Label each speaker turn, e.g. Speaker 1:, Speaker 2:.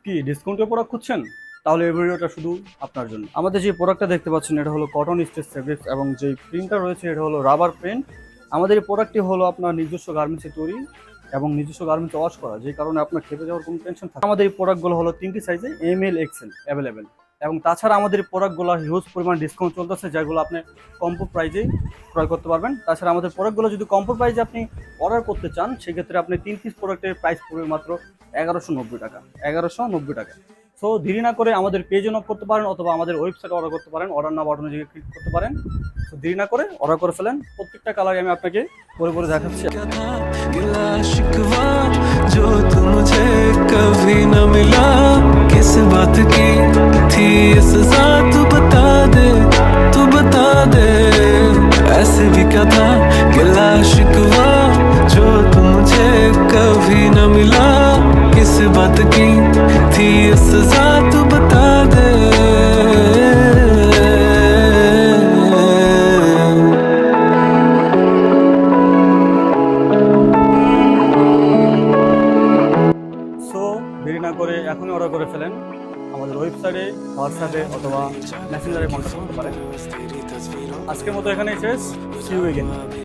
Speaker 1: কি ডিসকাউন্টের প্রোডাক্ট খুঁজছেন? তাহলে এই ভিডিওটা শুধু আপনার জন্য। আমাদের যে প্রোডাক্টটা দেখতে পাচ্ছেন এটা হলো কটন স্ট্রেচ ফেব্রিক্স এবং যে প্রিন্টটা রয়েছে এটা হলো রাবার প্রিন্ট। আমাদের এই প্রোডাক্টটি হলো আপনার নিজস্ব গার্মেন্টসে তৈরি এবং নিজস্ব গার্মেন্টসে ওয়াশ করা, যে কারণে আপনার খেপে যাওয়ার কোনো টেনশন থাকে না। আমাদের এই প্রোডাক্টগুলো হলো 3টি সাইজে ML XL অ্যাভেলেবেল, এবং তাছাড়া আমাদের এই প্রোডাক্টগুলো হিউজ পরিমাণ ডিসকাউন্ট চলতেছে, যেগুলো আপনি কম্পো প্রাইজেই ক্রয় করতে পারবেন। তাছাড়া আমাদের প্রোডাক্টগুলো যদি কম্পো প্রাইজে আপনি অর্ডার করতে চান, সেক্ষেত্রে আপনি 3 পিস প্রোডাক্টের প্রাইস পড়বে মাত্র 1190 টাকা। 1190 টাকা। সো দেরি না করে আমাদের পেজে নক করতে পারেন অথবা আমাদের ওয়েবসাইটে অর্ডার করতে পারেন, অর্ডার না বাটনে গিয়ে ক্লিক করতে পারেন। সো দেরি না করে অর্ডার করে ফেলেন। প্রত্যেকটা কালারই আমি আপনাকে পরে পরে দেখাচ্ছি।
Speaker 2: गिला शिकवा जो तू मुझे कभी न मिला, किस बात की थी ये सजा, तू बता दे, तू बता दे। ऐसे भी क्या था गिला शिकवा जो तू मुझे कभी न मिला, किस बात की थी ये सजा, तू बता दे।
Speaker 1: সো দেরি না করে এখনই অর্ডার করে ফেলেন। আমাদের ওয়েবসাইটে, হোয়াটসঅ্যাপে অথবা মেসেঞ্জারে কন্ট্যাক্ট করতে পারেন। আজকের মতো এখানেই শেষ। See you again.